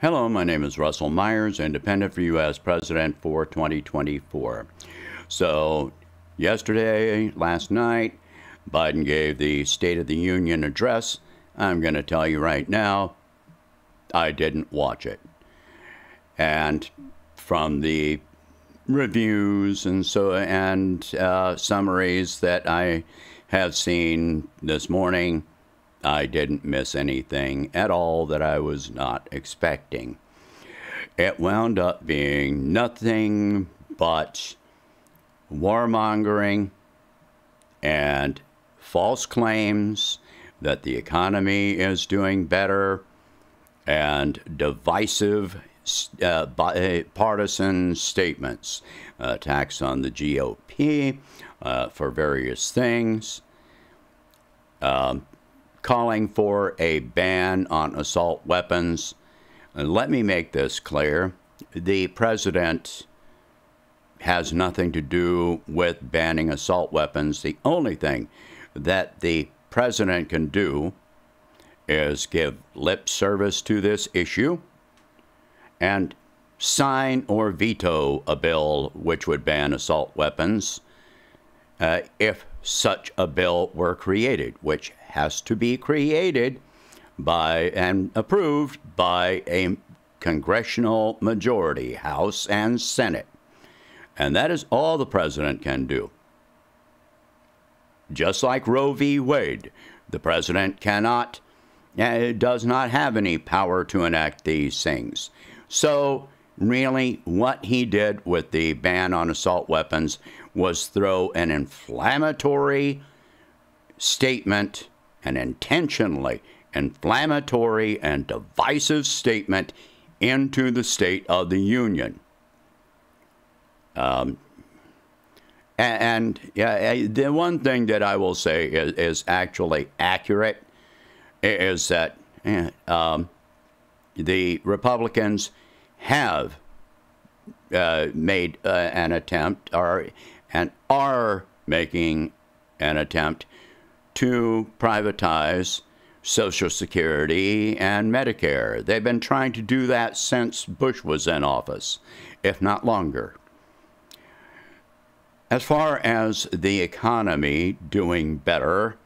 Hello, my name is Russell Myers, independent for U.S. President for 2024. So, last night, Biden gave the State of the Union address. I'm going to tell you right now, I didn't watch it. And from the reviews and summaries that I have seen this morning, I didn't miss anything at all that I was not expecting. It wound up being nothing but warmongering and false claims that the economy is doing better and divisive partisan statements, attacks on the GOP for various things, calling for a ban on assault weapons. And let me make this clear. The president has nothing to do with banning assault weapons. The only thing that the president can do is give lip service to this issue and sign or veto a bill which would ban assault weapons if such a bill were created, which has to be created by and approved by a congressional majority, House and Senate. And that is all the president can do. Just like Roe v. Wade, the president does not have any power to enact these things. So really, what he did with the ban on assault weapons was throw an inflammatory statement, an intentionally inflammatory and divisive statement into the State of the Union. The one thing that I will say is actually accurate is that the Republicans have made an attempt and are making an attempt to privatize Social Security and Medicare. They've been trying to do that since Bush was in office, if not longer. As far as the economy doing better,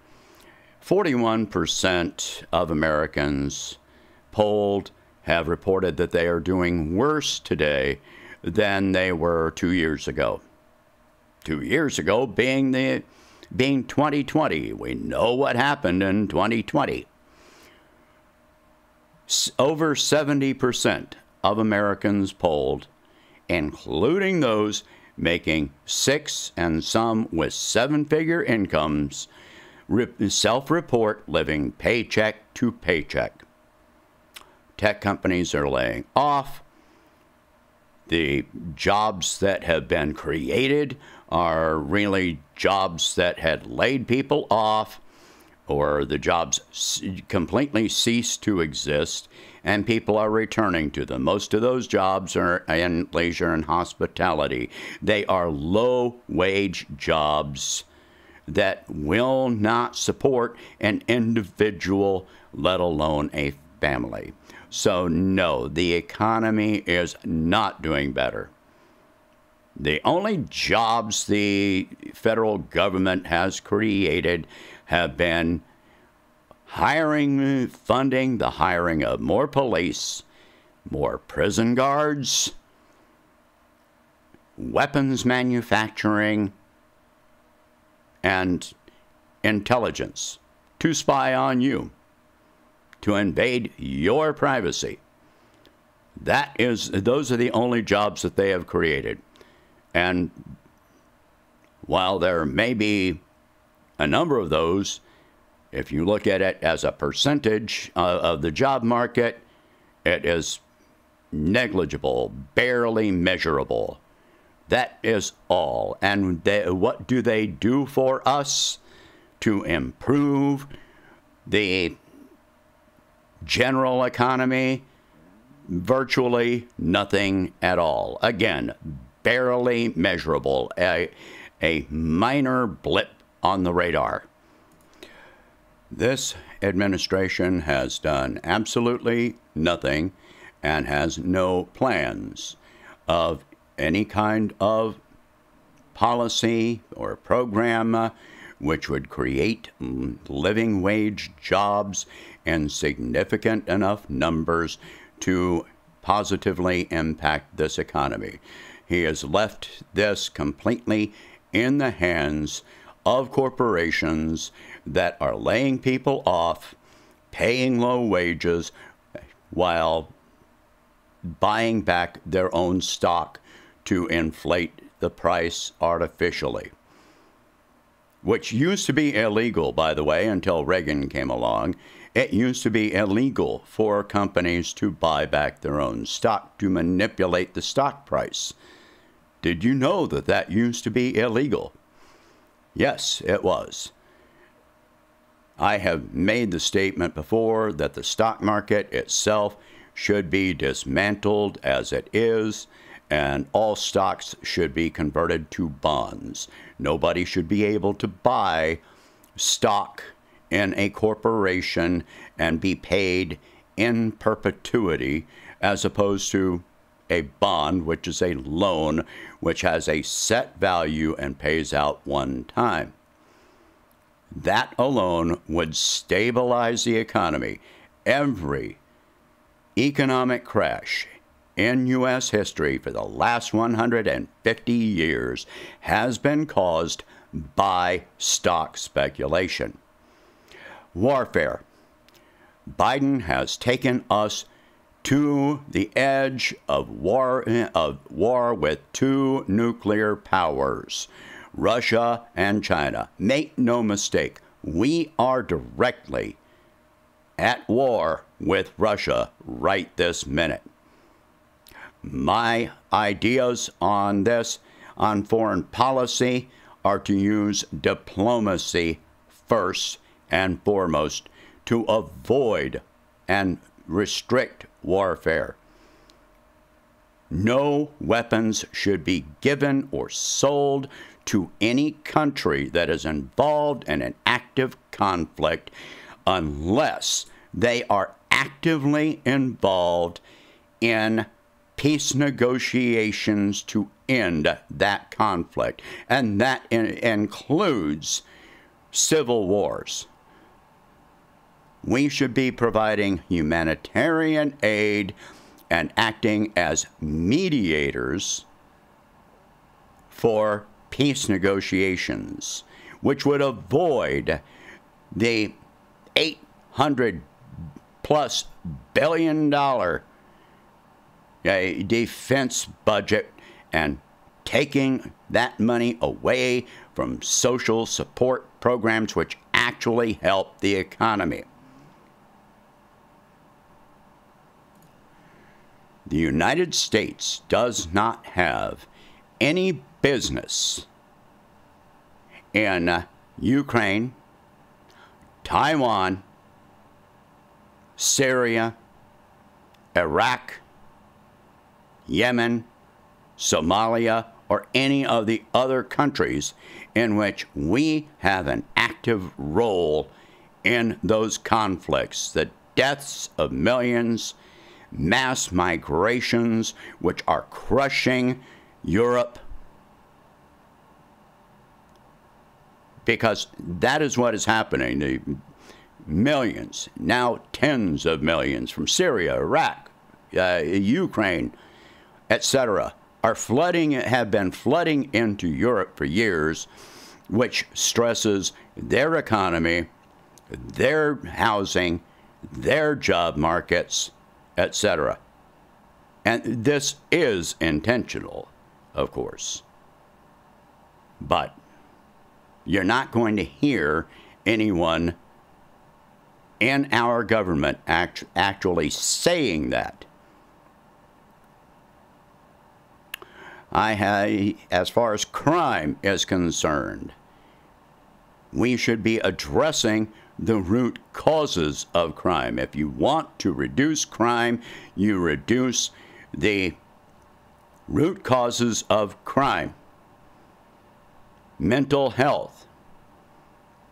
41% of Americans polled have reported that they are doing worse today than they were 2 years ago. 2 years ago being 2020. We know what happened in 2020. Over 70% of Americans polled, including those making 6 and some with 7-figure incomes, self-report living paycheck to paycheck. Tech companies are laying off. The jobs that have been created are really jobs that had laid people off, or the jobs completely ceased to exist, and people are returning to them. Most of those jobs are in leisure and hospitality. They are low-wage jobs that will not support an individual, let alone a family. So no, the economy is not doing better. The only jobs the federal government has created have been funding the hiring of more police, more prison guards, weapons manufacturing, and intelligence to spy on you, to invade your privacy. Those are the only jobs that they have created. And while there may be a number of those, if you look at it as a percentage of the job market, it is negligible, barely measurable. That is all. And what do they do for us to improve the general economy? Virtually nothing at all. Again, barely measurable, a minor blip on the radar. This administration has done absolutely nothing and has no plans of any kind of policy or program which would create living wage jobs in significant enough numbers to positively impact this economy. He has left this completely in the hands of corporations that are laying people off, paying low wages, while buying back their own stock to inflate the price artificially. Which used to be illegal, by the way, until Reagan came along. It used to be illegal for companies to buy back their own stock, to manipulate the stock price. Did you know that that used to be illegal? Yes, it was. I have made the statement before that the stock market itself should be dismantled as it is, and all stocks should be converted to bonds. Nobody should be able to buy stock in a corporation and be paid in perpetuity, as opposed to a bond, which is a loan, which has a set value and pays out one time. That alone would stabilize the economy. Every economic crash in U.S. history for the last 150 years has been caused by stock speculation. Warfare. Biden has taken us to the edge of war with two nuclear powers, Russia and China. Make no mistake, we are directly at war with Russia right this minute. My ideas on this, on foreign policy, are to use diplomacy first and foremost to avoid and restrict warfare. No weapons should be given or sold to any country that is involved in an active conflict unless they are actively involved in peace negotiations to end that conflict. And that includes civil wars. We should be providing humanitarian aid and acting as mediators for peace negotiations, which would avoid the $800+ billion defense budget and taking that money away from social support programs which actually help the economy. The United States does not have any business in Ukraine, Taiwan, Syria, Iraq, Yemen, Somalia, or any of the other countries in which we have an active role in those conflicts. The deaths of millions, mass migrations which are crushing Europe, because that is what is happening. The millions, now tens of millions from Syria, Iraq, Ukraine, etc., have been flooding into Europe for years, which stresses their economy, their housing, their job markets, etc. And this is intentional, of course. But you're not going to hear anyone in our government actually saying that. As far as crime is concerned, we should be addressing the root causes of crime. If you want to reduce crime, you reduce the root causes of crime. Mental health,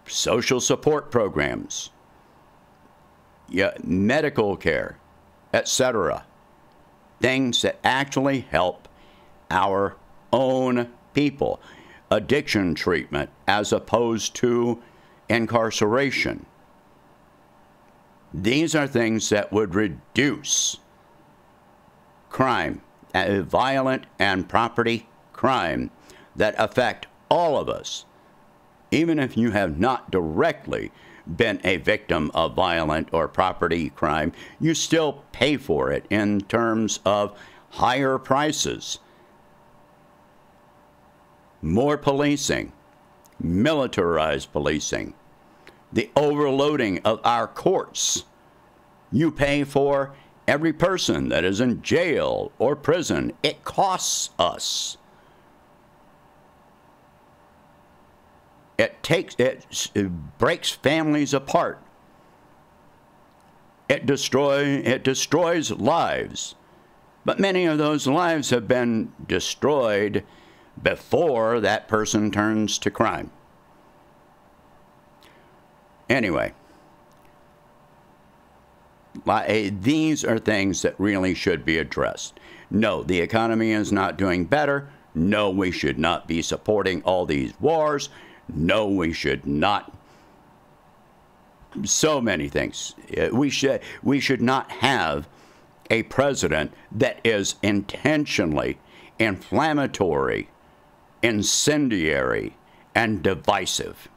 social support programs, medical care, etc. things that actually help our own people. Addiction treatment as opposed to incarceration. These are things that would reduce crime, violent and property crime that affect all of us. Even if you have not directly been a victim of violent or property crime, you still pay for it in terms of higher prices, more policing, militarized policing, the overloading of our courts. You pay for every person that is in jail or prison. It costs us. It breaks families apart. It destroys lives. But many of those lives have been destroyed before that person turns to crime. Anyway, these are things that really should be addressed. No, the economy is not doing better. No, we should not be supporting all these wars. No, we should not. So many things. We should not have a president that is intentionally inflammatory, incendiary, and divisive.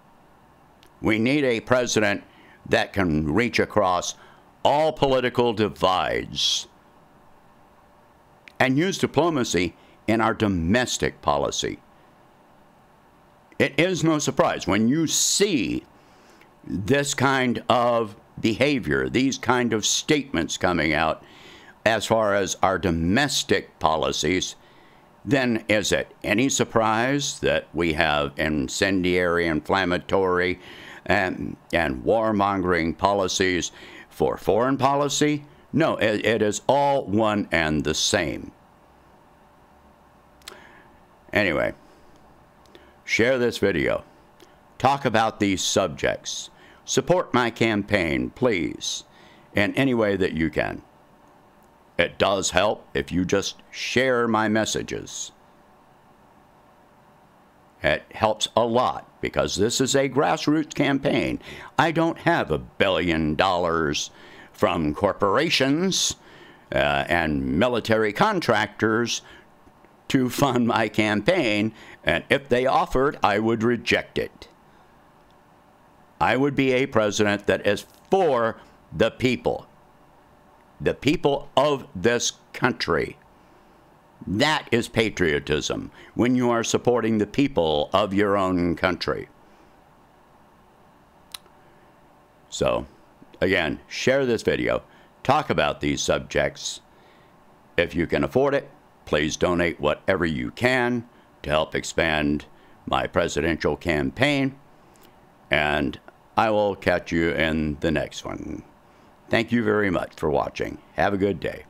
We need a president that can reach across all political divides and use diplomacy in our domestic policy. It is no surprise when you see this kind of behavior, these kind of statements coming out as far as our domestic policies, then is it any surprise that we have incendiary, inflammatory, and warmongering policies for foreign policy? No, it is all one and the same. Anyway, share this video. Talk about these subjects. Support my campaign, please, in any way that you can. It does help if you just share my messages. It helps a lot because this is a grassroots campaign. I don't have $1 billion from corporations and military contractors to fund my campaign, and if they offered, I would reject it. I would be a president that is for the people of this country. That is patriotism, when you are supporting the people of your own country. So, again, share this video. Talk about these subjects. If you can afford it, please donate whatever you can to help expand my presidential campaign. And I will catch you in the next one. Thank you very much for watching. Have a good day.